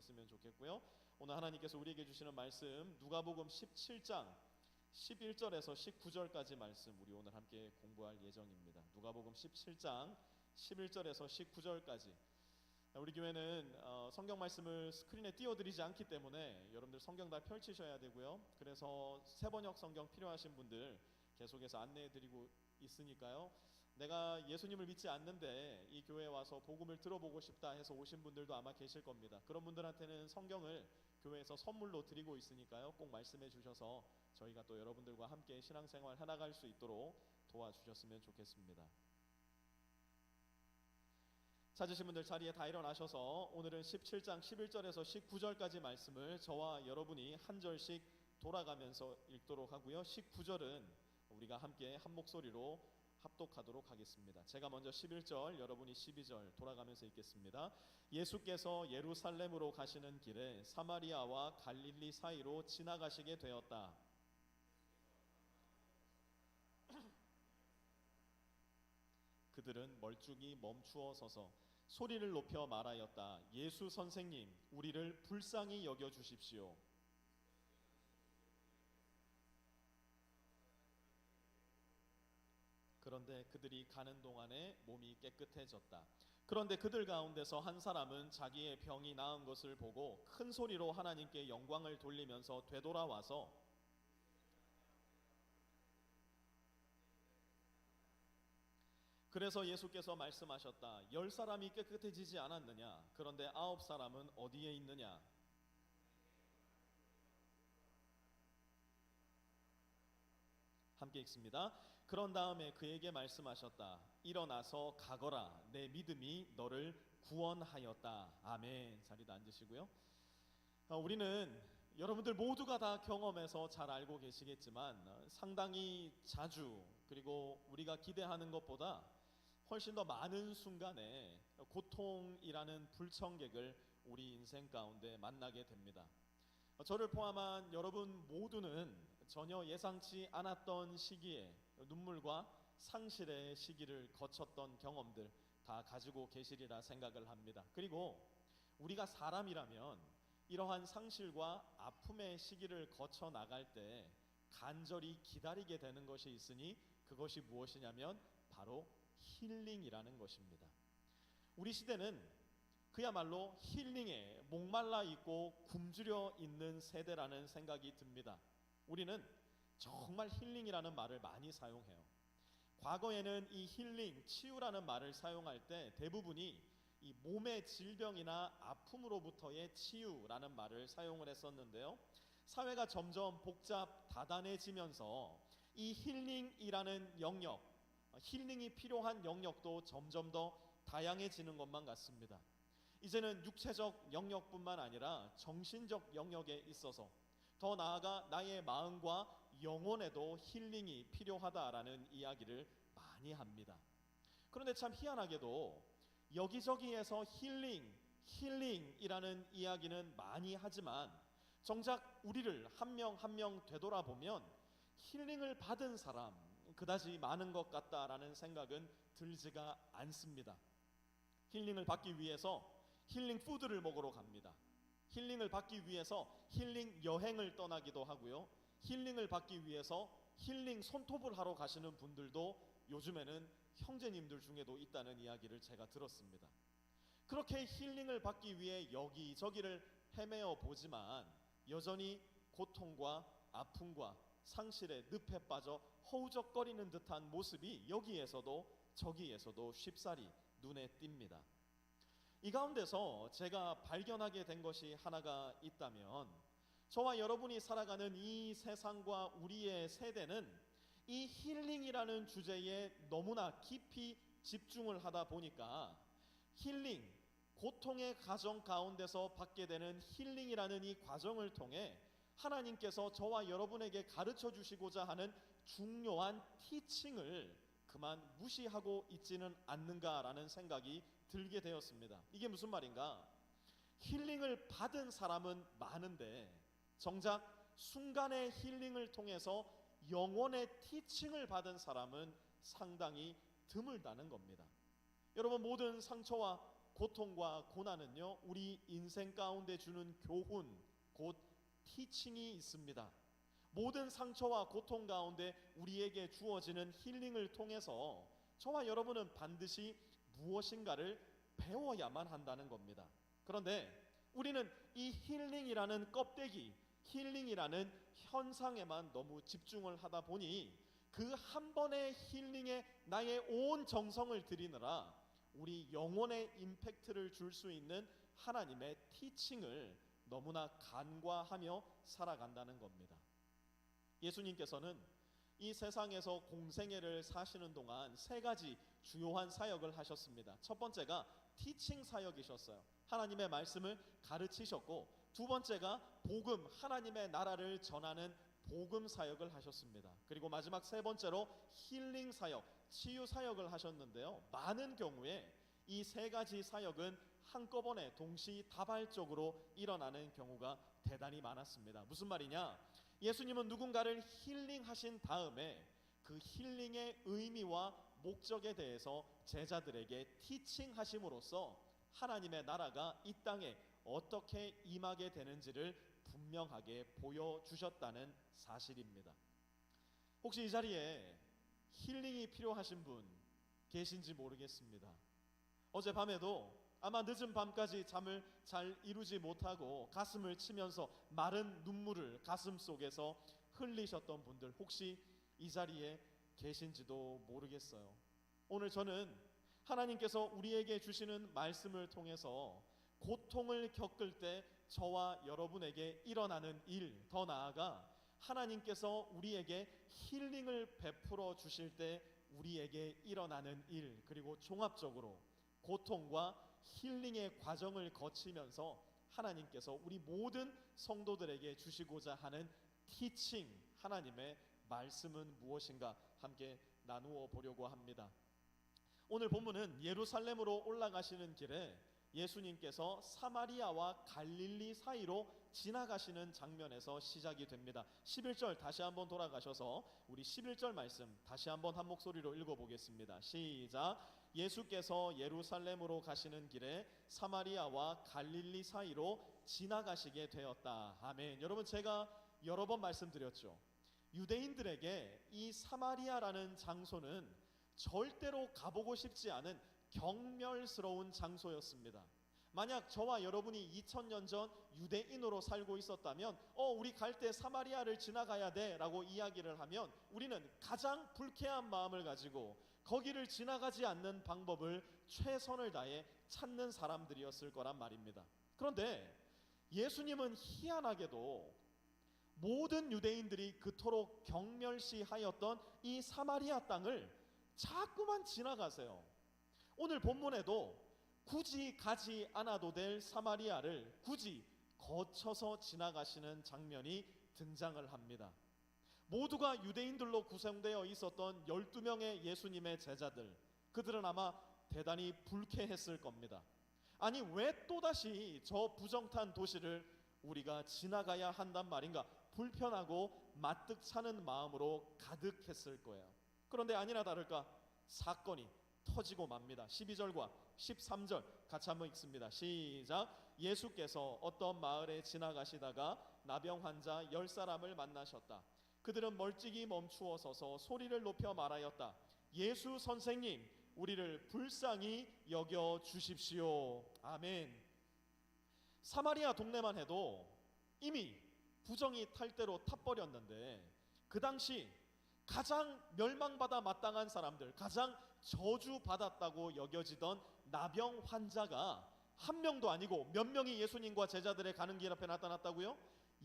주셨으면 좋겠고요. 오늘 하나님께서 우리에게 주시는 말씀 누가복음 17장 11절에서 19절까지 말씀 우리 오늘 함께 공부할 예정입니다. 누가복음 17장 11절에서 19절까지. 우리 교회는 성경 말씀을 스크린에 띄워드리지 않기 때문에 여러분들 성경 다 펼치셔야 되고요. 그래서 새번역 성경 필요하신 분들 계속해서 안내해드리고 있으니까요. 내가 예수님을 믿지 않는데 이 교회에 와서 복음을 들어보고 싶다 해서 오신 분들도 아마 계실 겁니다. 그런 분들한테는 성경을 교회에서 선물로 드리고 있으니까요. 꼭 말씀해 주셔서 저희가 또 여러분들과 함께 신앙생활 해나갈 수 있도록 도와주셨으면 좋겠습니다. 찾으신 분들 자리에 다 일어나셔서 오늘은 17장 11절에서 19절까지 말씀을 저와 여러분이 한 절씩 돌아가면서 읽도록 하고요. 19절은 우리가 함께 한 목소리로 합독하도록 하겠습니다. 제가 먼저 11절, 여러분이 12절 돌아가면서 읽겠습니다. 예수께서 예루살렘으로 가시는 길에 사마리아와 갈릴리 사이로 지나가시게 되었다. 그들은 멀쩡히 멈추어 서서 소리를 높여 말하였다. 예수 선생님, 우리를 불쌍히 여겨 주십시오. 그런데 그들이 가는 동안에 몸이 깨끗해졌다. 그런데 그들 가운데서 한 사람은 자기의 병이 나은 것을 보고 큰 소리로 하나님께 영광을 돌리면서 되돌아와서 그래서 예수께서 말씀하셨다. 10사람이 깨끗해지지 않았느냐? 그런데 9사람은 어디에 있느냐? 함께 읽습니다. 그런 다음에 그에게 말씀하셨다. 일어나서 가거라. 내 믿음이 너를 구원하였다. 아멘. 자리도 앉으시고요. 우리는 여러분들 모두가 다 경험해서 잘 알고 계시겠지만 상당히 자주 그리고 우리가 기대하는 것보다 훨씬 더 많은 순간에 고통이라는 불청객을 우리 인생 가운데 만나게 됩니다. 저를 포함한 여러분 모두는 전혀 예상치 않았던 시기에 눈물과 상실의 시기를 거쳤던 경험들 다 가지고 계시리라 생각을 합니다. 그리고 우리가 사람이라면 이러한 상실과 아픔의 시기를 거쳐 나갈 때 간절히 기다리게 되는 것이 있으니 그것이 무엇이냐면 바로 힐링이라는 것입니다. 우리 시대는 그야말로 힐링에 목말라 있고 굶주려 있는 세대라는 생각이 듭니다. 우리는 정말 힐링이라는 말을 많이 사용해요. 과거에는 이 힐링, 치유라는 말을 사용할 때 대부분이 이 몸의 질병이나 아픔으로부터의 치유라는 말을 사용을 했었는데요. 사회가 점점 복잡 다단해지면서 이 힐링이라는 영역, 힐링이 필요한 영역도 점점 더 다양해지는 것만 같습니다. 이제는 육체적 영역뿐만 아니라 정신적 영역에 있어서 더 나아가 나의 마음과 영혼에도 힐링이 필요하다라는 이야기를 많이 합니다. 그런데 참 희한하게도 여기저기에서 힐링이라는 이야기는 많이 하지만 정작 우리를 한 명 한 명 되돌아보면 힐링을 받은 사람 그다지 많은 것 같다라는 생각은 들지가 않습니다. 힐링을 받기 위해서 힐링 푸드를 먹으러 갑니다. 힐링을 받기 위해서 힐링 여행을 떠나기도 하고요. 힐링을 받기 위해서 힐링 손톱을 하러 가시는 분들도 요즘에는 형제님들 중에도 있다는 이야기를 제가 들었습니다. 그렇게 힐링을 받기 위해 여기저기를 헤매어 보지만 여전히 고통과 아픔과 상실의 늪에 빠져 허우적거리는 듯한 모습이 여기에서도 저기에서도 쉽사리 눈에 띕니다. 이 가운데서 제가 발견하게 된 것이 하나가 있다면 저와 여러분이 살아가는 이 세상과 우리의 세대는 이 힐링이라는 주제에 너무나 깊이 집중을 하다 보니까 힐링, 고통의 과정 가운데서 받게 되는 힐링이라는 이 과정을 통해 하나님께서 저와 여러분에게 가르쳐 주시고자 하는 중요한 티칭을 그만 무시하고 있지는 않는가라는 생각이 들게 되었습니다. 이게 무슨 말인가? 힐링을 받은 사람은 많은데 정작 순간의 힐링을 통해서 영혼의 티칭을 받은 사람은 상당히 드물다는 겁니다. 여러분 모든 상처와 고통과 고난은요, 우리 인생 가운데 주는 교훈, 곧 티칭이 있습니다. 모든 상처와 고통 가운데 우리에게 주어지는 힐링을 통해서 저와 여러분은 반드시 무엇인가를 배워야만 한다는 겁니다. 그런데 우리는 이 힐링이라는 껍데기, 힐링이라는 현상에만 너무 집중을 하다 보니 그 한 번의 힐링에 나의 온 정성을 들이느라 우리 영혼의 임팩트를 줄 수 있는 하나님의 티칭을 너무나 간과하며 살아간다는 겁니다. 예수님께서는 이 세상에서 공생애를 사시는 동안 세 가지 주요한 사역을 하셨습니다. 첫 번째가 티칭 사역이셨어요. 하나님의 말씀을 가르치셨고, 두 번째가 복음, 하나님의 나라를 전하는 복음 사역을 하셨습니다. 그리고 마지막 세 번째로 힐링 사역, 치유 사역을 하셨는데요, 많은 경우에 이 세 가지 사역은 한꺼번에 동시다발적으로 일어나는 경우가 대단히 많았습니다. 무슨 말이냐? 예수님은 누군가를 힐링하신 다음에 그 힐링의 의미와 목적에 대해서 제자들에게 티칭하심으로써 하나님의 나라가 이 땅에 어떻게 임하게 되는지를 분명하게 보여주셨다는 사실입니다. 혹시 이 자리에 힐링이 필요하신 분 계신지 모르겠습니다. 어젯밤에도 아마 늦은 밤까지 잠을 잘 이루지 못하고 가슴을 치면서 마른 눈물을 가슴 속에서 흘리셨던 분들 혹시 이 자리에 계신지도 모르겠어요. 오늘 저는 하나님께서 우리에게 주시는 말씀을 통해서 고통을 겪을 때 저와 여러분에게 일어나는 일, 더 나아가 하나님께서 우리에게 힐링을 베풀어 주실 때 우리에게 일어나는 일, 그리고 종합적으로 고통과 힐링의 과정을 거치면서 하나님께서 우리 모든 성도들에게 주시고자 하는 티칭, 하나님의 말씀은 무엇인가 함께 나누어 보려고 합니다. 오늘 본문은 예루살렘으로 올라가시는 길에 예수님께서 사마리아와 갈릴리 사이로 지나가시는 장면에서 시작이 됩니다. 11절 다시 한번 돌아가셔서 우리 11절 말씀 다시 한번 한 목소리로 읽어보겠습니다. 시작. 예수께서 예루살렘으로 가시는 길에 사마리아와 갈릴리 사이로 지나가시게 되었다. 아멘. 여러분, 제가 여러 번 말씀드렸죠. 유대인들에게 이 사마리아라는 장소는 절대로 가보고 싶지 않은 경멸스러운 장소였습니다. 만약 저와 여러분이 2000년 전 유대인으로 살고 있었다면 우리 갈 때 사마리아를 지나가야 돼 라고 이야기를 하면 우리는 가장 불쾌한 마음을 가지고 거기를 지나가지 않는 방법을 최선을 다해 찾는 사람들이었을 거란 말입니다. 그런데 예수님은 희한하게도 모든 유대인들이 그토록 경멸시하였던 이 사마리아 땅을 자꾸만 지나가세요. 오늘 본문에도 굳이 가지 않아도 될 사마리아를 굳이 거쳐서 지나가시는 장면이 등장을 합니다. 모두가 유대인들로 구성되어 있었던 12명의 예수님의 제자들, 그들은 아마 대단히 불쾌했을 겁니다. 아니, 왜 또다시 저 부정탄 도시를 우리가 지나가야 한단 말인가? 불편하고 마뜩 차는 마음으로 가득했을 거예요. 그런데 아니나 다를까 사건이 터지고 맙니다. 12절과 13절 같이 한번 읽습니다. 시작. 예수께서 어떤 마을에 지나가시다가 나병 환자 10사람을 만나셨다. 그들은 멀찍이 멈추어 서서 소리를 높여 말하였다. 예수 선생님, 우리를 불쌍히 여겨 주십시오. 아멘. 사마리아 동네만 해도 이미 부정이 탈대로 타버렸는데 그 당시 가장 멸망받아 마땅한 사람들, 가장 저주받았다고 여겨지던 나병 환자가 한 명도 아니고 몇 명이 예수님과 제자들의 가는 길 앞에 나타났다고요?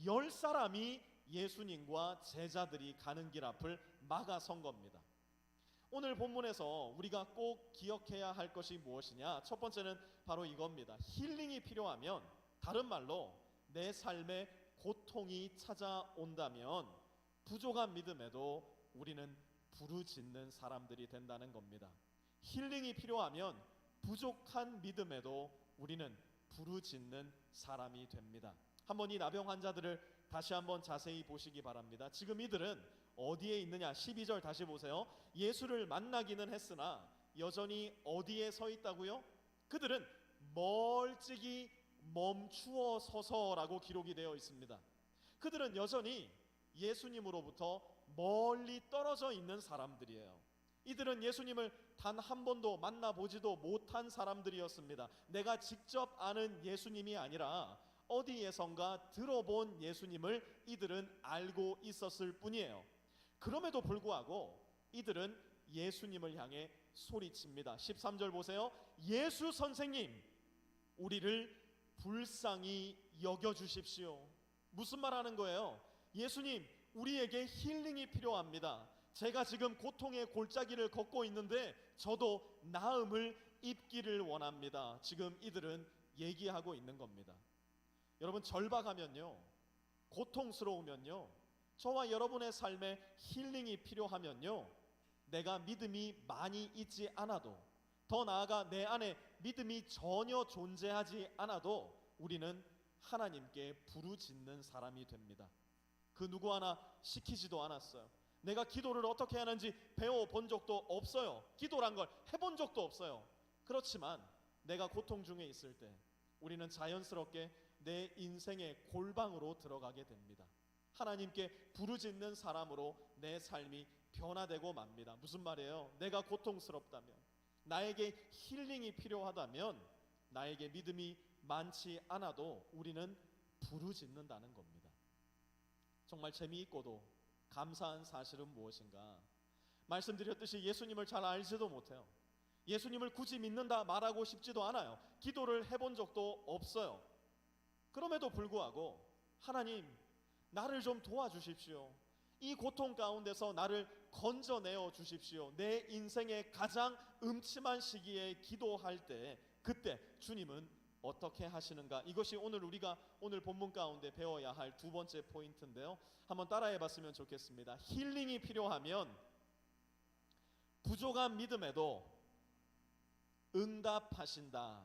10사람이 예수님과 제자들이 가는 길 앞을 막아선 겁니다. 오늘 본문에서 우리가 꼭 기억해야 할 것이 무엇이냐? 첫 번째는 바로 이겁니다. 힐링이 필요하면, 다른 말로 내 삶에 고통이 찾아온다면 부족한 믿음에도 우리는 부르짖는 사람들이 된다는 겁니다. 힐링이 필요하면 부족한 믿음에도 우리는 부르짖는 사람이 됩니다. 한번 이 나병 환자들을 다시 한번 자세히 보시기 바랍니다. 지금 이들은 어디에 있느냐? 12절 다시 보세요. 예수를 만나기는 했으나 여전히 어디에 서 있다고요? 그들은 멀찍이 멈추어 서서라고 기록이 되어 있습니다. 그들은 여전히 예수님으로부터 멀리 떨어져 있는 사람들이에요. 이들은 예수님을 단 한 번도 만나보지도 못한 사람들이었습니다. 내가 직접 아는 예수님이 아니라 어디에선가 들어본 예수님을 이들은 알고 있었을 뿐이에요. 그럼에도 불구하고 이들은 예수님을 향해 소리칩니다. 13절 보세요. 예수 선생님, 우리를 불쌍히 여겨주십시오. 무슨 말 하는 거예요? 예수님, 우리에게 힐링이 필요합니다. 제가 지금 고통의 골짜기를 걷고 있는데 저도 나음을 입기를 원합니다. 지금 이들은 얘기하고 있는 겁니다. 여러분, 절박하면요, 고통스러우면요, 저와 여러분의 삶에 힐링이 필요하면요, 내가 믿음이 많이 있지 않아도, 더 나아가 내 안에 믿음이 전혀 존재하지 않아도 우리는 하나님께 부르짖는 사람이 됩니다. 그 누구 하나 시키지도 않았어요. 내가 기도를 어떻게 하는지 배워본 적도 없어요. 기도란 걸 해본 적도 없어요. 그렇지만 내가 고통 중에 있을 때 우리는 자연스럽게 내 인생의 골방으로 들어가게 됩니다. 하나님께 부르짖는 사람으로 내 삶이 변화되고 맙니다. 무슨 말이에요? 내가 고통스럽다면, 나에게 힐링이 필요하다면, 나에게 믿음이 많지 않아도 우리는 부르짖는다는 겁니다. 정말 재미있고도 감사한 사실은 무엇인가? 말씀드렸듯이 예수님을 잘 알지도 못해요. 예수님을 굳이 믿는다 말하고 싶지도 않아요. 기도를 해본 적도 없어요. 그럼에도 불구하고 하나님, 나를 좀 도와주십시오. 이 고통 가운데서 나를 건져내어 주십시오. 내 인생의 가장 음침한 시기에 기도할 때 그때 주님은 어떻게 하시는가? 이것이 우리가 오늘 본문 가운데 배워야 할 두 번째 포인트인데요. 한번 따라해 봤으면 좋겠습니다. 힐링이 필요하면 부족한 믿음에도 응답하신다.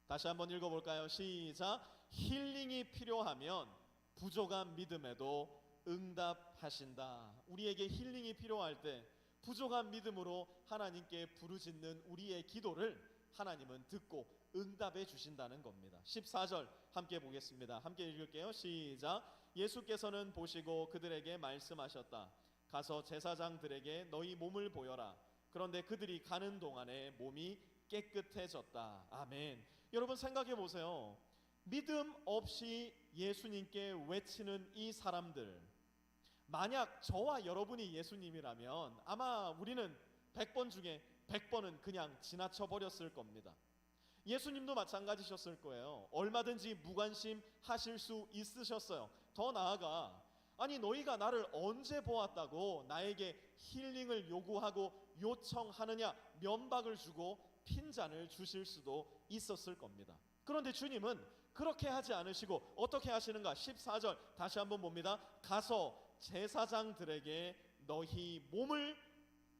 다시 한번 읽어볼까요? 시작. 힐링이 필요하면 부족한 믿음에도 응답하신다. 우리에게 힐링이 필요할 때 부족한 믿음으로 하나님께 부르짖는 우리의 기도를 하나님은 듣고 응답해 주신다는 겁니다. 14절 함께 보겠습니다. 함께 읽을게요. 시작. 예수께서는 보시고 그들에게 말씀하셨다. 가서 제사장들에게 너희 몸을 보여라. 그런데 그들이 가는 동안에 몸이 깨끗해졌다. 아멘. 여러분, 생각해 보세요. 믿음 없이 예수님께 외치는 이 사람들, 만약 저와 여러분이 예수님이라면 아마 우리는 100번 중에 100번은 그냥 지나쳐 버렸을 겁니다. 예수님도 마찬가지셨을 거예요. 얼마든지 무관심 하실 수 있으셨어요. 더 나아가, 아니 너희가 나를 언제 보았다고 나에게 힐링을 요구하고 요청하느냐, 면박을 주고 핀잔을 주실 수도 있었을 겁니다. 그런데 주님은 그렇게 하지 않으시고 어떻게 하시는가? 14절 다시 한번 봅니다. 가서 제사장들에게 너희 몸을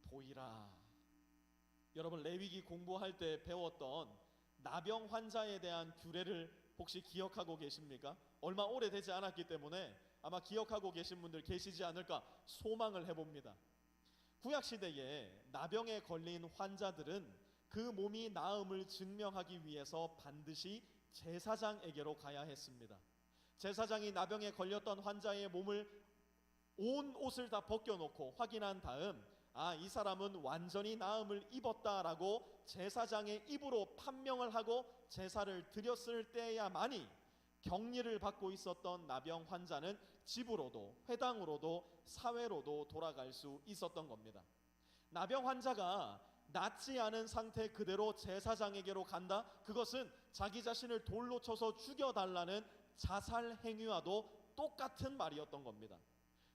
보이라. 여러분, 레위기 공부할 때 배웠던 나병 환자에 대한 규례를 혹시 기억하고 계십니까? 얼마 오래되지 않았기 때문에 아마 기억하고 계신 분들 계시지 않을까 소망을 해봅니다. 구약시대에 나병에 걸린 환자들은 그 몸이 나음을 증명하기 위해서 반드시 제사장에게로 가야 했습니다. 제사장이 나병에 걸렸던 환자의 몸을, 온 옷을 다 벗겨놓고 확인한 다음, 이 사람은 완전히 나음을 입었다라고 제사장의 입으로 판명을 하고 제사를 드렸을 때야만이 격리를 받고 있었던 나병 환자는 집으로도 회당으로도 사회로도 돌아갈 수 있었던 겁니다. 나병 환자가 낫지 않은 상태 그대로 제사장에게로 간다? 그것은 자기 자신을 돌로 쳐서 죽여달라는 자살 행위와도 똑같은 말이었던 겁니다.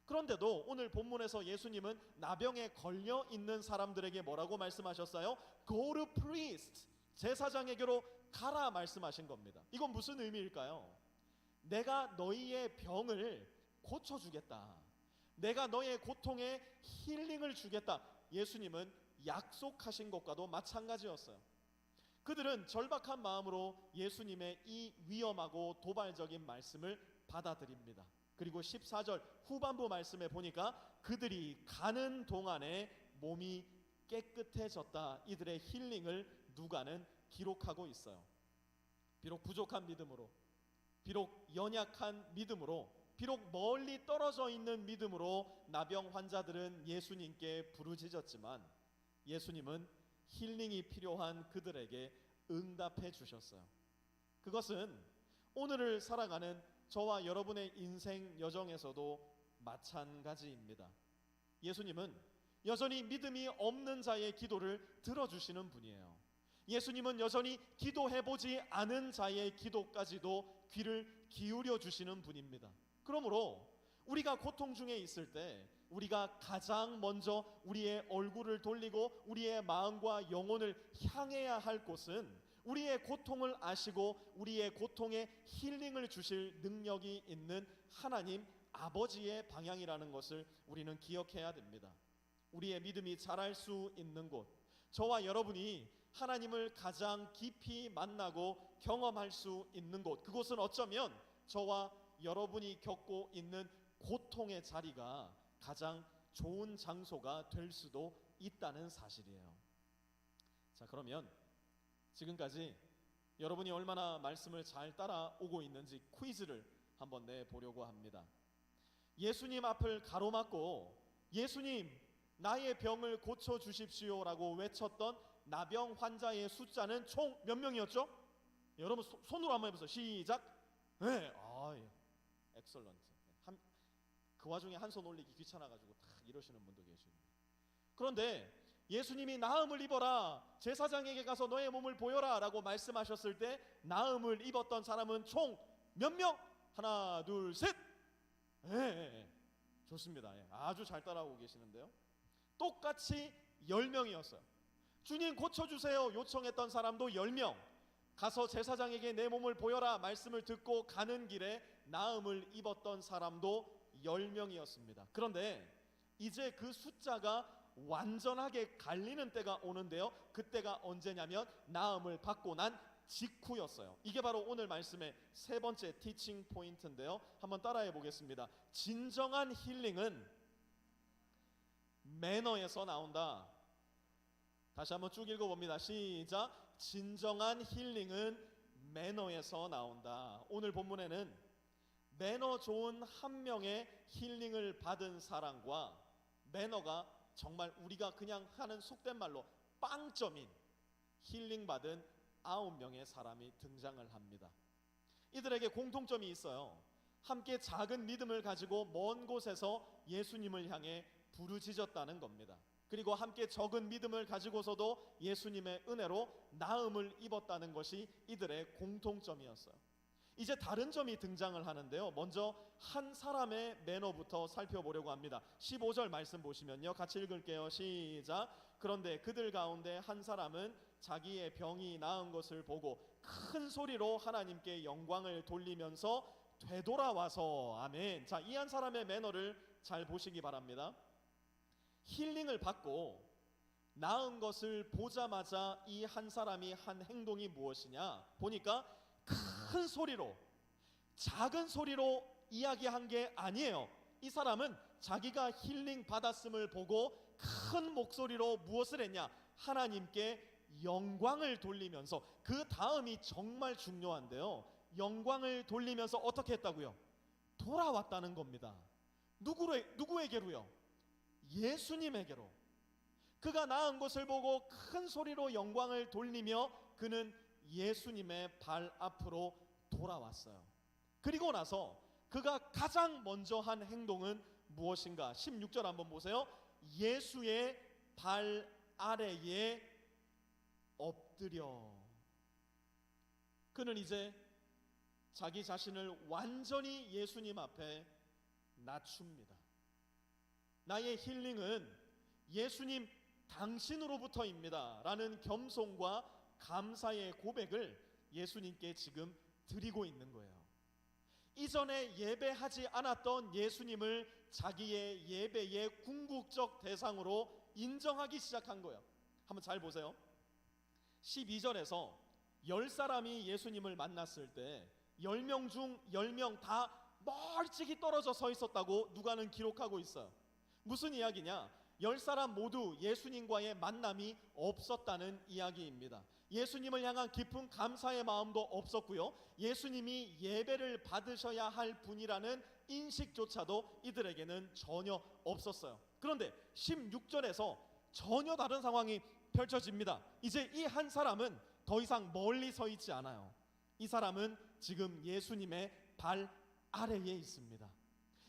그런데도 오늘 본문에서 예수님은 나병에 걸려 있는 사람들에게 뭐라고 말씀하셨어요? Go to priest, 제사장에게로 가라 말씀하신 겁니다. 이건 무슨 의미일까요? 내가 너희의 병을 고쳐주겠다. 내가 너의 고통에 힐링을 주겠다. 예수님은 약속하신 것과도 마찬가지였어요. 그들은 절박한 마음으로 예수님의 이 위험하고 도발적인 말씀을 받아들입니다. 그리고 14절 후반부 말씀에 보니까 그들이 가는 동안에 몸이 깨끗해졌다. 이들의 힐링을 누가는 기록하고 있어요. 비록 부족한 믿음으로, 비록 연약한 믿음으로, 비록 멀리 떨어져 있는 믿음으로 나병 환자들은 예수님께 부르짖었지만 예수님은 힐링이 필요한 그들에게 응답해 주셨어요. 그것은 오늘을 살아가는 저와 여러분의 인생 여정에서도 마찬가지입니다. 예수님은 여전히 믿음이 없는 자의 기도를 들어주시는 분이에요. 예수님은 여전히 기도해보지 않은 자의 기도까지도 귀를 기울여 주시는 분입니다. 그러므로 우리가 고통 중에 있을 때 우리가 가장 먼저 우리의 얼굴을 돌리고 우리의 마음과 영혼을 향해야 할 곳은 우리의 고통을 아시고 우리의 고통에 힐링을 주실 능력이 있는 하나님 아버지의 방향이라는 것을 우리는 기억해야 됩니다. 우리의 믿음이 자랄 수 있는 곳, 저와 여러분이 하나님을 가장 깊이 만나고 경험할 수 있는 곳, 그곳은 어쩌면 저와 여러분이 겪고 있는 고통의 자리가 가장 좋은 장소가 될 수도 있다는 사실이에요. 자, 그러면 지금까지 여러분이 얼마나 말씀을 잘 따라오고 있는지 퀴즈를 한번 내보려고 합니다. 예수님 앞을 가로막고 예수님 나의 병을 고쳐주십시오 라고 외쳤던 나병 환자의 숫자는 총 몇 명이었죠? 여러분 손으로 한번 해보세요. 시작. 네, 엑설런트. 그 와중에 한 손 올리기 귀찮아가지고 다 이러시는 분도 계시고. 그런데 예수님이 나음을 입어라, 제사장에게 가서 너의 몸을 보여라 라고 말씀하셨을 때 나음을 입었던 사람은 총 몇 명? 하나 둘 셋. 좋습니다. 아주 잘 따라오고 계시는데요. 똑같이 10명이었어요. 주님 고쳐주세요 요청했던 사람도 10명, 가서 제사장에게 내 몸을 보여라 말씀을 듣고 가는 길에 나음을 입었던 사람도 10명이었습니다. 그런데 이제 그 숫자가 완전하게 갈리는 때가 오는데요. 그때가 언제냐면 나음을 받고 난 직후였어요. 이게 바로 오늘 말씀의 세 번째 티칭 포인트인데요. 한번 따라해 보겠습니다. 진정한 힐링은 매너에서 나온다. 다시 한번 쭉 읽어봅니다. 시작. 진정한 힐링은 매너에서 나온다. 오늘 본문에는 매너 좋은 한 명의 힐링을 받은 사람과 매너가 정말 우리가 그냥 하는 속된 말로 빵점인 힐링 받은 9명의 사람이 등장을 합니다. 이들에게 공통점이 있어요. 함께 작은 믿음을 가지고 먼 곳에서 예수님을 향해 부르짖었다는 겁니다. 그리고 함께 적은 믿음을 가지고서도 예수님의 은혜로 나음을 입었다는 것이 이들의 공통점이었어요. 이제 다른 점이 등장을 하는데요. 먼저 한 사람의 매너부터 살펴보려고 합니다. 15절 말씀 보시면요. 같이 읽을게요. 시작. 그런데 그들 가운데 한 사람은 자기의 병이 나은 것을 보고 큰 소리로 하나님께 영광을 돌리면서 되돌아와서, 아멘. 자, 이 한 사람의 매너를 잘 보시기 바랍니다. 힐링을 받고 나은 것을 보자마자 이 한 사람이 한 행동이 무엇이냐 보니까 큰 소리로, 작은 소리로 이야기한 게 아니에요. 이 사람은 자기가 힐링 받았음을 보고 큰 목소리로 무엇을 했냐? 하나님께 영광을 돌리면서, 그 다음이 정말 중요한데요. 영광을 돌리면서 어떻게 했다고요? 돌아왔다는 겁니다. 누구에게로요? 예수님에게로. 그가 나은 것을 보고 큰 소리로 영광을 돌리며 그는 예수님의 발 앞으로 돌아왔어요. 그리고 나서 그가 가장 먼저 한 행동은 무엇인가? 16절 한번 보세요. 예수의 발 아래에 엎드려. 그는 이제 자기 자신을 완전히 예수님 앞에 낮춥니다. 나의 힐링은 예수님 당신으로부터입니다 라는 겸손과 감사의 고백을 예수님께 지금 드리고 있는 거예요. 이전에 예배하지 않았던 예수님을 자기의 예배의 궁극적 대상으로 인정하기 시작한 거예요. 한번 잘 보세요. 12절에서 10사람이 예수님을 만났을 때 10명 중 10명 다 멀찍이 떨어져 서 있었다고 누가는 기록하고 있어요. 무슨 이야기냐? 10사람 모두 예수님과의 만남이 없었다는 이야기입니다. 예수님을 향한 깊은 감사의 마음도 없었고요. 예수님이 예배를 받으셔야 할 분이라는 인식조차도 이들에게는 전혀 없었어요. 그런데 16절에서 전혀 다른 상황이 펼쳐집니다. 이제 이 한 사람은 더 이상 멀리 서 있지 않아요. 이 사람은 지금 예수님의 발 아래에 있습니다.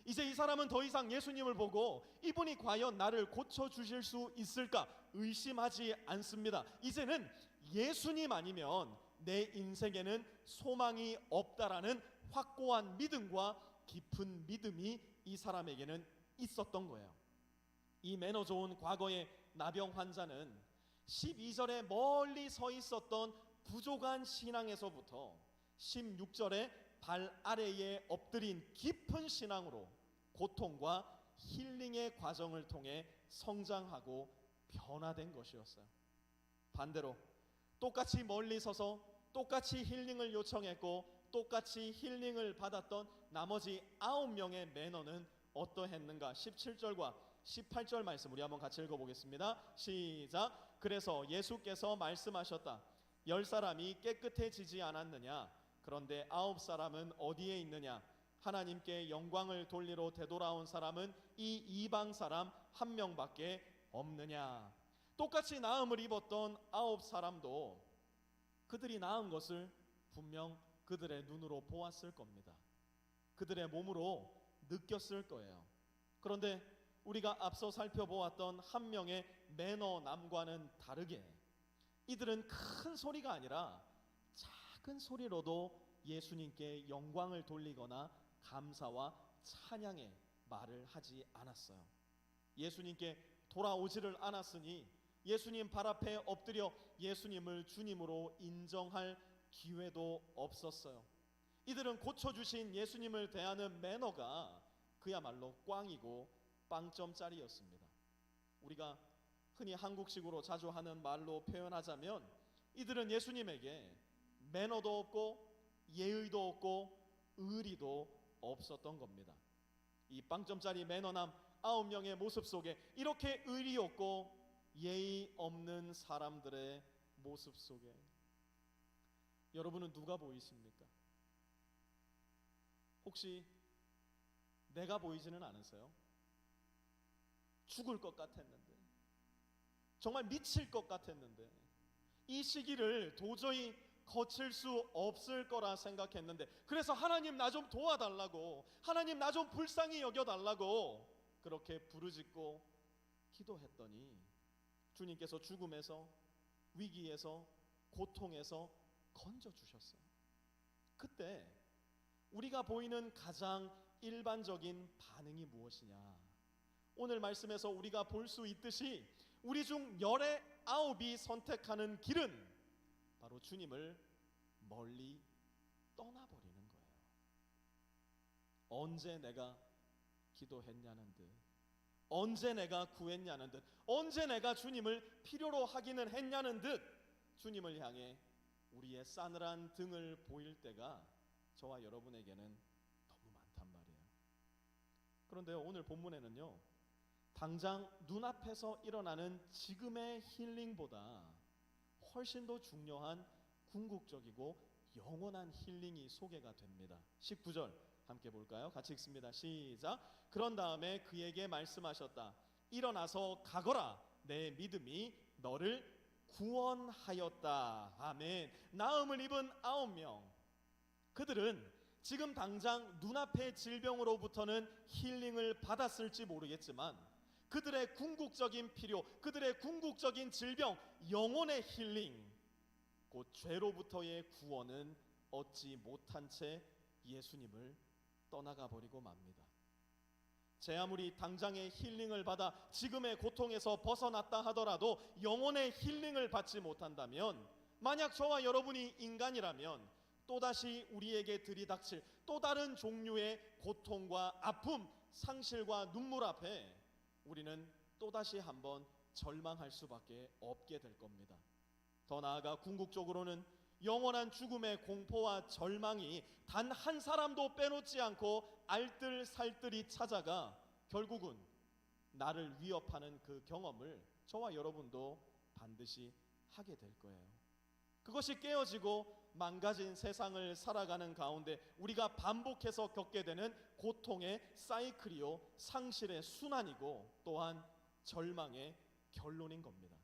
이제 이 사람은 더 이상 예수님을 보고 이분이 과연 나를 고쳐주실 수 있을까 의심하지 않습니다. 이제는 예수님 아니면 내 인생에는 소망이 없다라는 확고한 믿음과 깊은 믿음이 이 사람에게는 있었던 거예요. 이 매너 좋은 과거의 나병 환자는 12절에 멀리 서 있었던 부족한 신앙에서부터 16절에 발 아래에 엎드린 깊은 신앙으로 고통과 힐링의 과정을 통해 성장하고 변화된 것이었어요. 반대로 똑같이 멀리 서서 똑같이 힐링을 요청했고 똑같이 힐링을 받았던 나머지 9명의 매너는 어떠했는가? 17절과 18절 말씀 우리 한번 같이 읽어보겠습니다. 시작. 그래서 예수께서 말씀하셨다. 10사람이 깨끗해지지 않았느냐? 그런데 9사람은 어디에 있느냐? 하나님께 영광을 돌리러 되돌아온 사람은 이 이방 사람 한 명밖에 없느냐? 똑같이 나음을 입었던 9사람도 그들이 나은 것을 분명 그들의 눈으로 보았을 겁니다. 그들의 몸으로 느꼈을 거예요. 그런데 우리가 앞서 살펴보았던 한 명의 매너남과는 다르게 이들은 큰 소리가 아니라 작은 소리로도 예수님께 영광을 돌리거나 감사와 찬양의 말을 하지 않았어요. 예수님께 돌아오지를 않았으니 예수님 발 앞에 엎드려 예수님을 주님으로 인정할 기회도 없었어요. 이들은 고쳐주신 예수님을 대하는 매너가 그야말로 꽝이고 빵점짜리였습니다. 우리가 흔히 한국식으로 자주 하는 말로 표현하자면 이들은 예수님에게 매너도 없고 예의도 없고 의리도 없었던 겁니다. 이 빵점짜리 매너남 9명의 모습 속에 이렇게 의리 없고 예의 없는 사람들의 모습 속에 여러분은 누가 보이십니까? 혹시 내가 보이지는 않으세요? 죽을 것 같았는데, 정말 미칠 것 같았는데, 이 시기를 도저히 거칠 수 없을 거라 생각했는데, 그래서 하나님 나 좀 도와달라고, 하나님 나 좀 불쌍히 여겨달라고 그렇게 부르짖고 기도했더니 주님께서 죽음에서, 위기에서, 고통에서 건져주셨어요. 그때 우리가 보이는 가장 일반적인 반응이 무엇이냐? 오늘 말씀에서 우리가 볼 수 있듯이 우리 중 열의 9이 선택하는 길은 바로 주님을 멀리 떠나버리는 거예요. 언제 내가 기도했냐는 듯, 언제 내가 구했냐는 듯, 언제 내가 주님을 필요로 하기는 했냐는 듯 주님을 향해 우리의 싸늘한 등을 보일 때가 저와 여러분에게는 너무 많단 말이에요. 그런데 오늘 본문에는요, 당장 눈앞에서 일어나는 지금의 힐링보다 훨씬 더 중요한 궁극적이고 영원한 힐링이 소개가 됩니다. 19절 함께 볼까요? 같이 읽습니다. 시작. 그런 다음에 그에게 말씀하셨다. 일어나서 가거라. 내 믿음이 너를 구원하였다. 아멘. 나음을 입은 9명, 그들은 지금 당장 눈앞의 질병으로부터는 힐링을 받았을지 모르겠지만 그들의 궁극적인 필요, 그들의 궁극적인 질병, 영혼의 힐링, 곧 죄로부터의 구원은 얻지 못한 채 예수님을 떠나가 버리고 맙니다. 제 아무리 당장의 힐링을 받아 지금의 고통에서 벗어났다 하더라도 영혼의 힐링을 받지 못한다면, 만약 저와 여러분이 인간이라면 또다시 우리에게 들이닥칠 또 다른 종류의 고통과 아픔, 상실과 눈물 앞에 우리는 또다시 한번 절망할 수밖에 없게 될 겁니다. 더 나아가 궁극적으로는 영원한 죽음의 공포와 절망이 단 한 사람도 빼놓지 않고 알뜰살뜰히 찾아가 결국은 나를 위협하는 그 경험을 저와 여러분도 반드시 하게 될 거예요. 그것이 깨어지고 망가진 세상을 살아가는 가운데 우리가 반복해서 겪게 되는 고통의 사이클이요, 상실의 순환이고 또한 절망의 결론인 겁니다.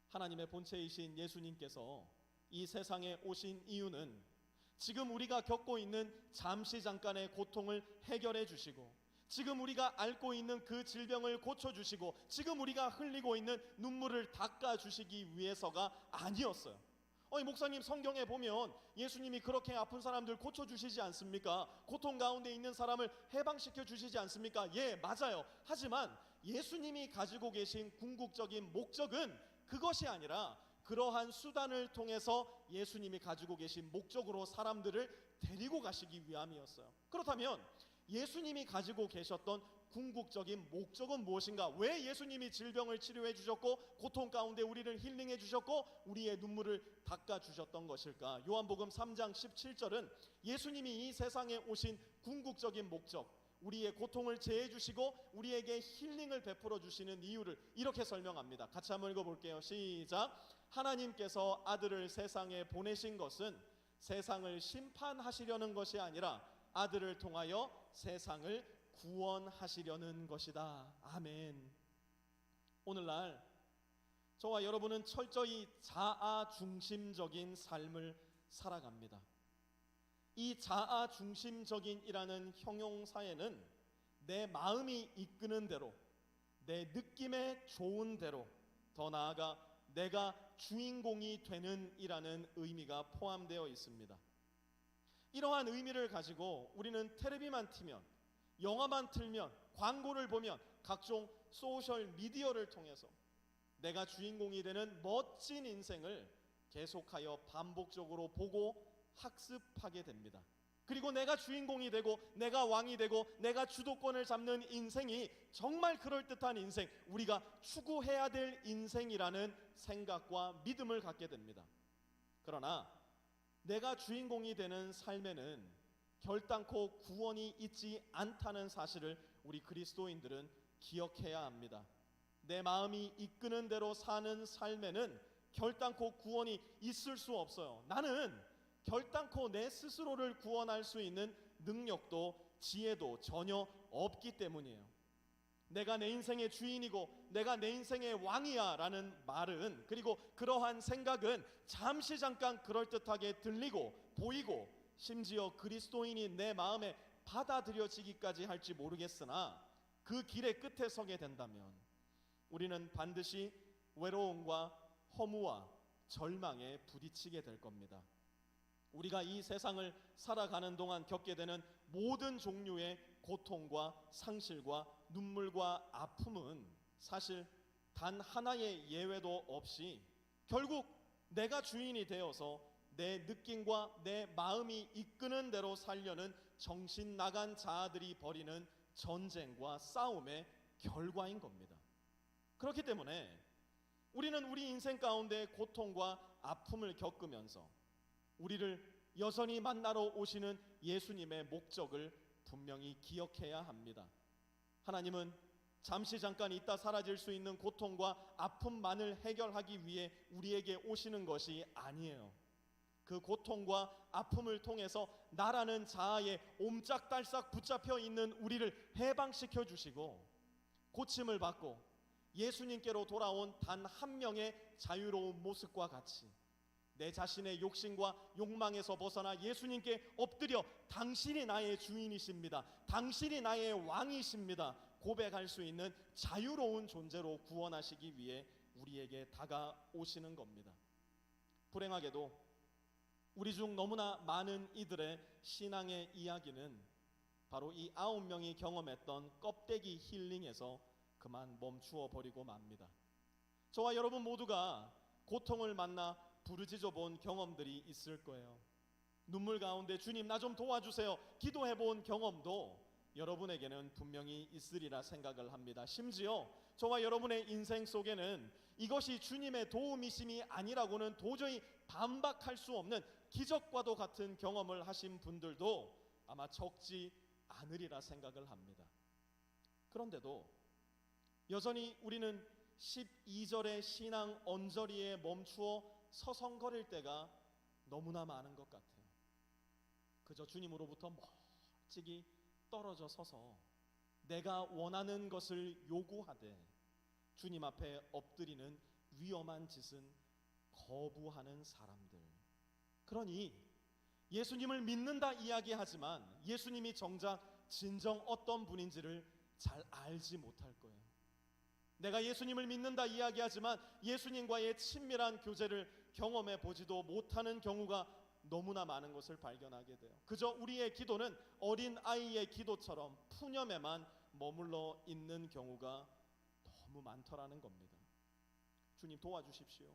하나님의 본체이신 예수님께서 이 세상에 오신 이유는 지금 우리가 겪고 있는 잠시 잠깐의 고통을 해결해 주시고, 지금 우리가 앓고 있는 그 질병을 고쳐주시고, 지금 우리가 흘리고 있는 눈물을 닦아주시기 위해서가 아니었어요. 목사님, 성경에 보면 예수님이 그렇게 아픈 사람들 고쳐주시지 않습니까? 고통 가운데 있는 사람을 해방시켜 주시지 않습니까? 예, 맞아요. 하지만 예수님이 가지고 계신 궁극적인 목적은 그것이 아니라 그러한 수단을 통해서 예수님이 가지고 계신 목적으로 사람들을 데리고 가시기 위함이었어요. 그렇다면 예수님이 가지고 계셨던 궁극적인 목적은 무엇인가? 왜 예수님이 질병을 치료해 주셨고 고통 가운데 우리를 힐링해 주셨고 우리의 눈물을 닦아 주셨던 것일까? 요한복음 3장 17절은 예수님이 이 세상에 오신 궁극적인 목적, 우리의 고통을 제해 주시고 우리에게 힐링을 베풀어 주시는 이유를 이렇게 설명합니다. 같이 한번 읽어볼게요. 시작. 하나님께서 아들을 세상에 보내신 것은 세상을 심판하시려는 것이 아니라 아들을 통하여 세상을 구원하시려는 것이다. 아멘. 오늘날 저와 여러분은 철저히 자아 중심적인 삶을 살아갑니다. 이 자아 중심적인이라는 형용사에는 내 마음이 이끄는 대로, 내 느낌에 좋은 대로, 더 나아가 내가 주인공이 되는 이라는 의미가 포함되어 있습니다. 이러한 의미를 가지고 우리는 텔레비만 틀면, 영화만 틀면, 광고를 보면, 각종 소셜 미디어를 통해서 내가 주인공이 되는 멋진 인생을 계속하여 반복적으로 보고 학습하게 됩니다. 그리고 내가 주인공이 되고 내가 왕이 되고 내가 주도권을 잡는 인생이 정말 그럴듯한 인생, 우리가 추구해야 될 인생이라는 생각과 믿음을 갖게 됩니다. 그러나 내가 주인공이 되는 삶에는 결단코 구원이 있지 않다는 사실을 우리 그리스도인들은 기억해야 합니다. 내 마음이 이끄는 대로 사는 삶에는 결단코 구원이 있을 수 없어요. 나는 결단코 내 스스로를 구원할 수 있는 능력도 지혜도 전혀 없기 때문이에요. 내가 내 인생의 주인이고 내가 내 인생의 왕이야 라는 말은, 그리고 그러한 생각은 잠시 잠깐 그럴듯하게 들리고 보이고 심지어 그리스도인이 내 마음에 받아들여지기까지 할지 모르겠으나 그 길의 끝에 서게 된다면 우리는 반드시 외로움과 허무와 절망에 부딪히게 될 겁니다. 우리가 이 세상을 살아가는 동안 겪게 되는 모든 종류의 고통과 상실과 눈물과 아픔은 사실 단 하나의 예외도 없이 결국 내가 주인이 되어서 내 느낌과 내 마음이 이끄는 대로 살려는 정신 나간 자아들이 벌이는 전쟁과 싸움의 결과인 겁니다. 그렇기 때문에 우리는 우리 인생 가운데 고통과 아픔을 겪으면서 우리를 여전히 만나러 오시는 예수님의 목적을 분명히 기억해야 합니다. 하나님은 잠시 잠깐 있다 사라질 수 있는 고통과 아픔만을 해결하기 위해 우리에게 오시는 것이 아니에요. 그 고통과 아픔을 통해서 나라는 자아에 옴짝달싹 붙잡혀 있는 우리를 해방시켜 주시고 고침을 받고 예수님께로 돌아온 단 한 명의 자유로운 모습과 같이 내 자신의 욕심과 욕망에서 벗어나 예수님께 엎드려 당신이 나의 주인이십니다, 당신이 나의 왕이십니다 고백할 수 있는 자유로운 존재로 구원하시기 위해 우리에게 다가오시는 겁니다. 불행하게도 우리 중 너무나 많은 이들의 신앙의 이야기는 바로 이 9명이 경험했던 껍데기 힐링에서 그만 멈추어 버리고 맙니다. 저와 여러분 모두가 고통을 만나 부르짖어 본 경험들이 있을 거예요. 눈물 가운데 주님 나 좀 도와주세요 기도해 본 경험도 여러분에게는 분명히 있으리라 생각을 합니다. 심지어 저와 여러분의 인생 속에는 이것이 주님의 도움이심이 아니라고는 도저히 반박할 수 없는 기적과도 같은 경험을 하신 분들도 아마 적지 않으리라 생각을 합니다. 그런데도 여전히 우리는 12절의 신앙 언저리에 멈추어 서성거릴 때가 너무나 많은 것 같아요. 그저 주님으로부터 멀찍이 떨어져 서서 내가 원하는 것을 요구하되 주님 앞에 엎드리는 위험한 짓은 거부하는 사람들. 그러니 예수님을 믿는다 이야기하지만 예수님이 정작 진정 어떤 분인지를 잘 알지 못할 거예요. 내가 예수님을 믿는다 이야기하지만 예수님과의 친밀한 교제를 경험해 보지도 못하는 경우가 너무나 많은 것을 발견하게 돼요. 그저 우리의 기도는 어린 아이의 기도처럼 푸념에만 머물러 있는 경우가 너무 많더라는 겁니다. 주님 도와주십시오.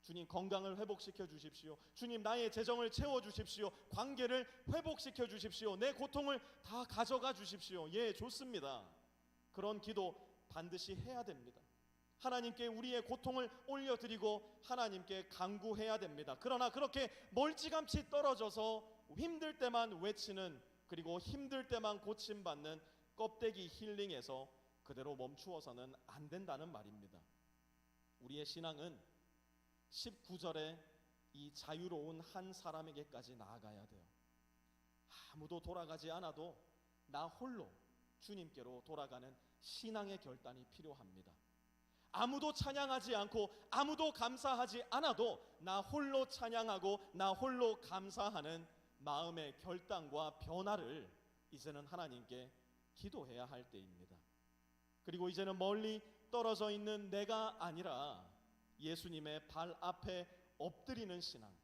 주님 건강을 회복시켜 주십시오. 주님 나의 재정을 채워 주십시오. 관계를 회복시켜 주십시오. 내 고통을 다 가져가 주십시오. 예, 좋습니다. 그런 기도 반드시 해야 됩니다. 하나님께 우리의 고통을 올려드리고 하나님께 간구해야 됩니다. 그러나 그렇게 멀찌감치 떨어져서 힘들 때만 외치는, 그리고 힘들 때만 고침받는 껍데기 힐링에서 그대로 멈추어서는 안 된다는 말입니다. 우리의 신앙은 19절에 이 자유로운 한 사람에게까지 나아가야 돼요. 아무도 돌아가지 않아도 나 홀로 주님께로 돌아가는 신앙의 결단이 필요합니다. 아무도 찬양하지 않고 아무도 감사하지 않아도 나 홀로 찬양하고 나 홀로 감사하는 마음의 결단과 변화를 이제는 하나님께 기도해야 할 때입니다. 그리고 이제는 멀리 떨어져 있는 내가 아니라 예수님의 발 앞에 엎드리는 신앙.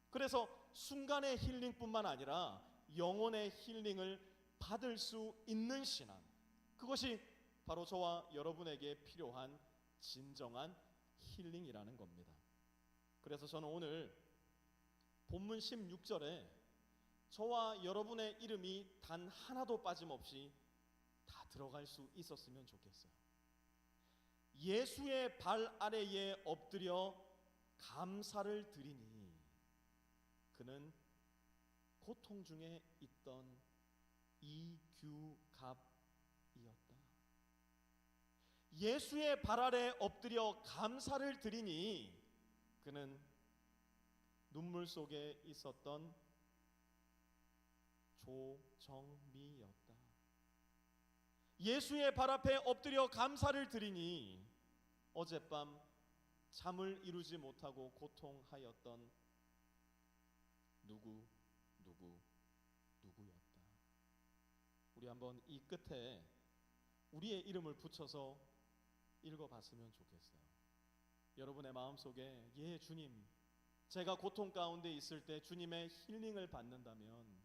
그래서 순간의 힐링뿐만 아니라 영혼의 힐링을 받을 수 있는 신앙. 그것이 바로 저와 여러분에게 필요한 진정한 힐링이라는 겁니다. 그래서 저는 오늘 본문 16절에 저와 여러분의 이름이 단 하나도 빠짐없이 다 들어갈 수 있었으면 좋겠어요. 예수의 발 아래에 엎드려 감사를 드리니 그는 고통 중에 있던 이규갑이었다. 예수의 발 아래 엎드려 감사를 드리니 그는 눈물 속에 있었던 조정미였다. 예수의 발 앞에 엎드려 감사를 드리니 어젯밤 잠을 이루지 못하고 고통하였던 누구였다. 우리 한번 이 끝에 우리의 이름을 붙여서 읽어봤으면 좋겠어요. 여러분의 마음속에 예 주님, 제가 고통 가운데 있을 때 주님의 힐링을 받는다면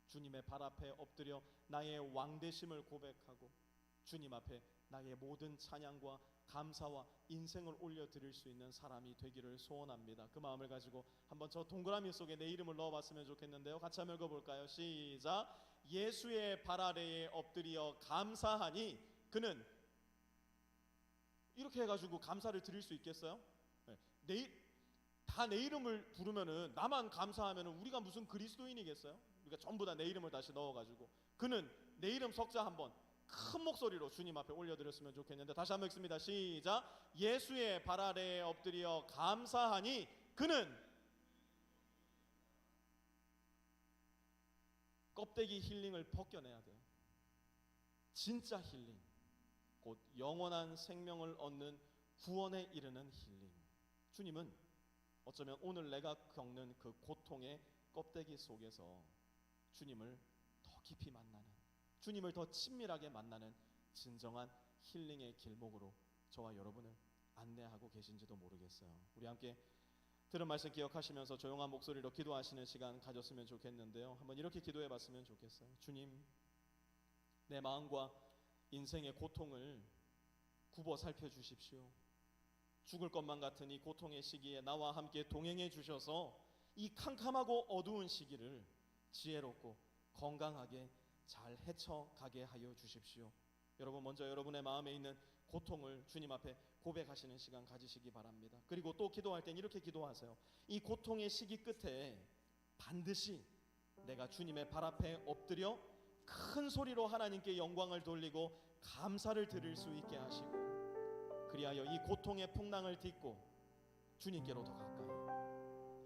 주님의 발 앞에 엎드려 나의 왕되심을 고백하고 주님 앞에 나의 모든 찬양과 감사와 인생을 올려드릴 수 있는 사람이 되기를 소원합니다. 그 마음을 가지고 한번 저 동그라미 속에 내 이름을 넣어봤으면 좋겠는데요. 같이 한번 읽어볼까요? 시작. 예수의 발 아래에 엎드려 감사하니 그는, 이렇게 해가지고 감사를 드릴 수 있겠어요? 다 내 이름을 부르면은, 나만 감사하면은 우리가 무슨 그리스도인이겠어요? 우리가 전부 다 내 이름을 다시 넣어가지고 그는 내 이름 석자 한번 큰 목소리로 주님 앞에 올려드렸으면 좋겠는데, 다시 한번 읽습니다. 시작. 예수의 발 아래에 엎드려 감사하니 그는, 껍데기 힐링을 벗겨내야 돼요. 진짜 힐링, 곧 영원한 생명을 얻는 구원에 이르는 힐링. 주님은 어쩌면 오늘 내가 겪는 그 고통의 껍데기 속에서 주님을 더 깊이 만나는, 주님을 더 친밀하게 만나는 진정한 힐링의 길목으로 저와 여러분을 안내하고 계신지도 모르겠어요. 우리 함께 들은 말씀 기억하시면서 조용한 목소리로 기도하시는 시간 가졌으면 좋겠는데요. 한번 이렇게 기도해 봤으면 좋겠어요. 주님, 내 마음과 인생의 고통을 굽어 살펴주십시오. 죽을 것만 같은 이 고통의 시기에 나와 함께 동행해 주셔서 이 캄캄하고 어두운 시기를 지혜롭고 건강하게 잘 헤쳐가게 하여 주십시오. 여러분, 먼저 여러분의 마음에 있는 고통을 주님 앞에 고백하시는 시간 가지시기 바랍니다. 그리고 또 기도할 땐 이렇게 기도하세요. 이 고통의 시기 끝에 반드시 내가 주님의 발 앞에 엎드려 큰 소리로 하나님께 영광을 돌리고 감사를 드릴 수 있게 하시고, 그리하여 이 고통의 풍랑을 딛고 주님께로 더 가까이,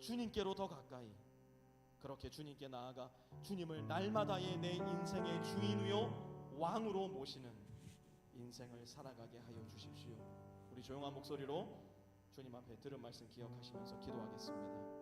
주님께로 더 가까이 그렇게 주님께 나아가 주님을 날마다의 내 인생의 주인이요 왕으로 모시는 인생을 살아가게 하여 주십시오. 우리 조용한 목소리로 주님 앞에 들은 말씀 기억하시면서 기도하겠습니다.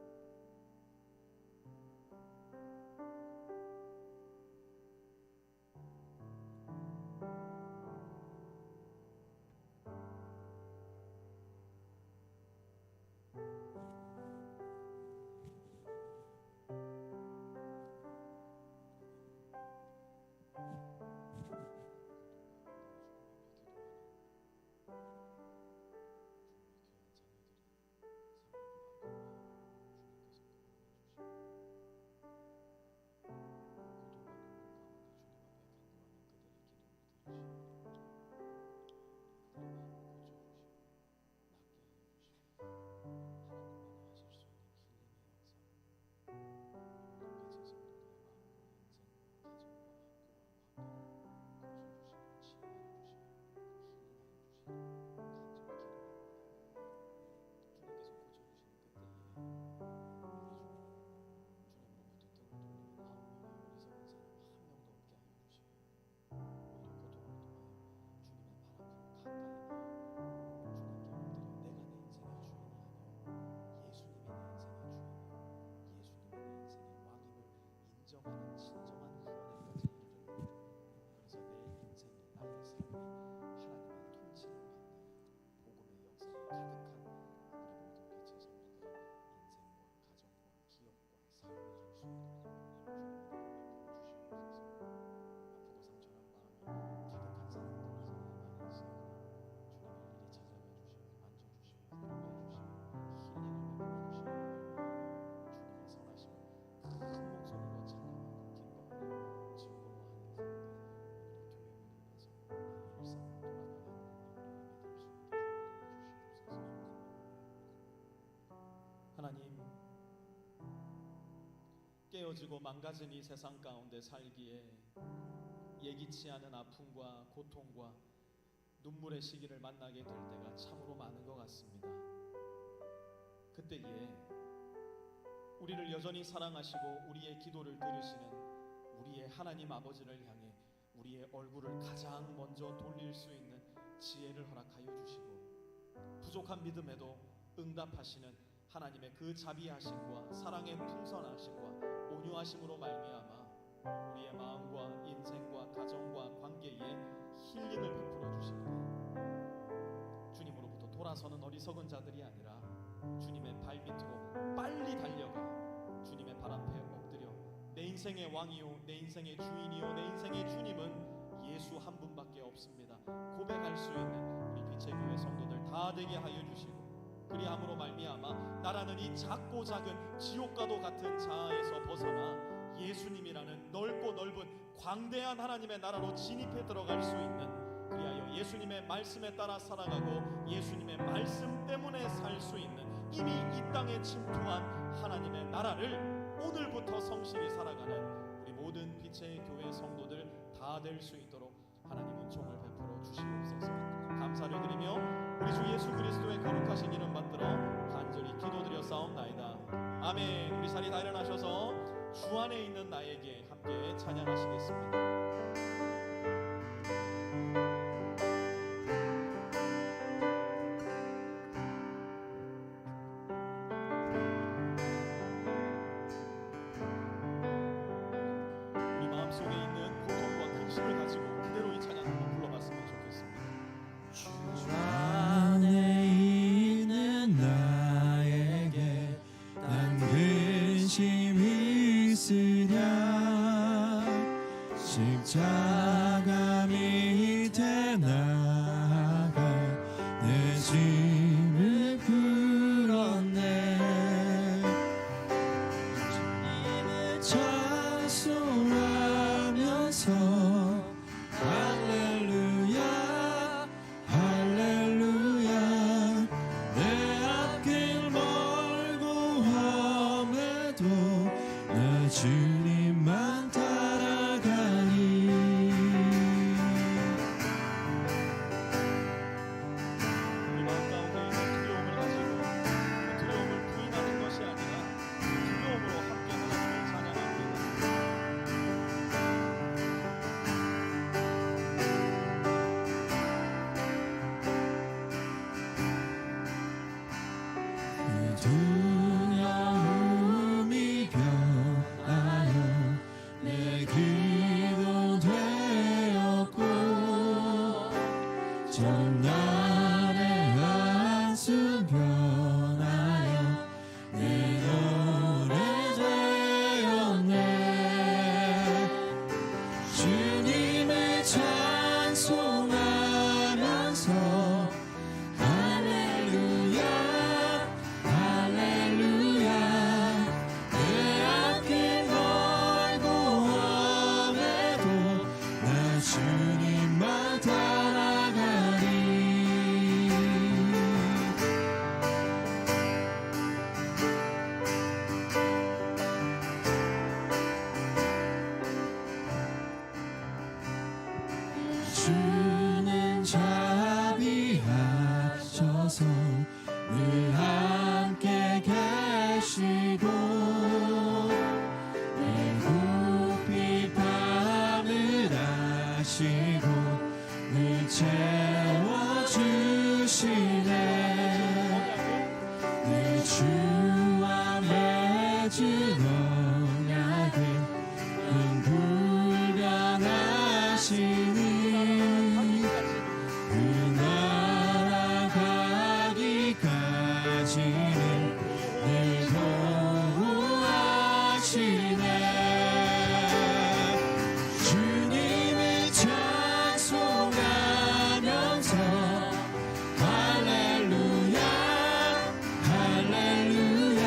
하나님, 깨어지고 망가진 이 세상 가운데 살기에 예기치 않은 아픔과 고통과 눈물의 시기를 만나게 될 때가 참으로 많은 것 같습니다. 그때에 우리를 여전히 사랑하시고 우리의 기도를 들으시는 우리의 하나님 아버지를 향해 우리의 얼굴을 가장 먼저 돌릴 수 있는 지혜를 허락하여 주시고 부족한 믿음에도 응답하시는 하나님의 그 자비하심과 사랑의 풍성하심과 온유하심으로 말미암아 우리의 마음과 인생과 가정과 관계에 힐링을 베풀어 주십니다. 주님으로부터 돌아서는 어리석은 자들이 아니라 주님의 발밑으로 빨리 달려가 주님의 발 앞에 엎드려 내 인생의 왕이요 내 인생의 주인이요 내 인생의 주님은 예수 한 분밖에 없습니다 고백할 수 있는 우리 빛의 교회 성도들 다 되게 하여 주시고 그리함으로 말미암아 나라는 이 작고 작은 지옥과도 같은 자아에서 벗어나 예수님이라는 넓고 넓은 광대한 하나님의 나라로 진입해 들어갈 수 있는 그리하여 예수님의 말씀에 따라 살아가고 예수님의 말씀 때문에 살 수 있는 이미 이 땅에 침투한 하나님의 나라를 오늘부터 성실히 살아가는 우리 모든 빛의 교회 성도들 다 될 수 있도록 하나님은 총을 베풀어 주시옵소서. 감사를 드리며 우리 주 예수 그리스도의 거룩하신 이름 받들어 간절히 기도드렸사옵나이다. 아멘. 우리 자리 다 일어나셔서 주 안에 있는 나에게 함께 찬양하시겠습니다. 우리 마음속에 있는 고통과 근심을 가지고 그대로 이 찬양 한번 불러봤으면 좋겠습니다. 주 안에 있는 나에게 난 근심이 있으랴 십자가 밑에 나가 내 짐을 풀었네 주님을 찬송하면서 할렐루야 할렐루야 내 앞길 멀고 험해도 나 주님만 따라가니 성날의 한숨 변하여 내 노래 되었네. 주님을 찬송하면서 할렐루야 할렐루야 내 앞길 멀고 험해도 나 주님만 따라가리. 주는 자비하셔서 늘 함께 계시고 배고픈 밤을 아시고 늘 채워주시네. 내 주와 맺은 언약은 불변하시니 그 나라 가기까지는 늘 보호하시네. 주님을 찬송하면서 할렐루야 할렐루야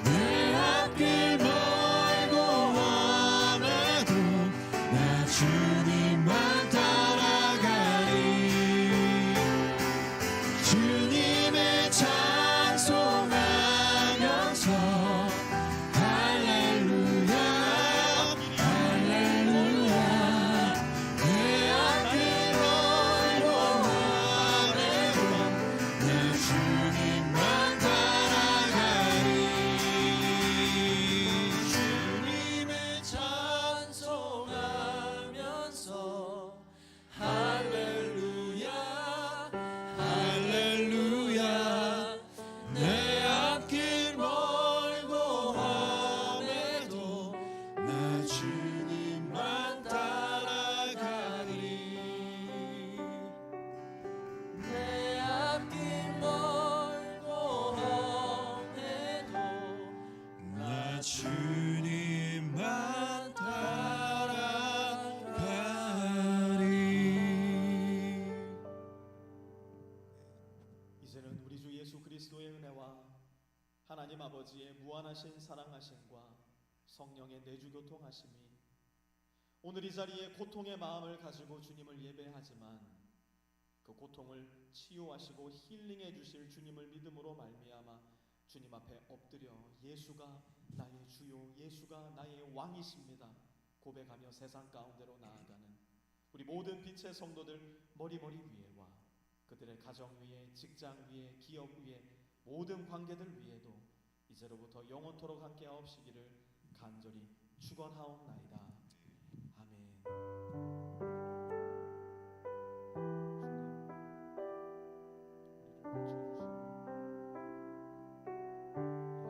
내 앞길 멀고 험해도 나 주님만 따라가리. 주님을 찬송하면서 할렐루야 할렐루야 내 앞길 멀고 험해도 나 주님만 따라가리. 주님을 찬송하면서 할렐루야 할렐루야 내 앞길 멀고 험해도 나 주님만 따라가리. 내 앞길 멀고 험해도 나 주님만 따라가리. 이제는 우리 주 예수 그리스도의 은혜와 하나님 아버지의 무한하신 사랑하심과 성령의 내주교통하심이 오늘 이 자리에 고통의 마음을 가지고 주님을 예배하지만 그 고통을 치유하시고 힐링해 주실 주님을 믿음으로 말미암아 주님 앞에 엎드려 예수가 나의 주요 예수가 나의 왕이십니다 고백하며 세상 가운데로 나아가는 우리 모든 빛의 성도들 머리머리 위에와 그들의 가정 위에 직장 위에 기업 위에 모든 관계들 위에도 이제로부터 영원토록 함께 하옵시기를 간절히 축원하옵나이다. 아멘.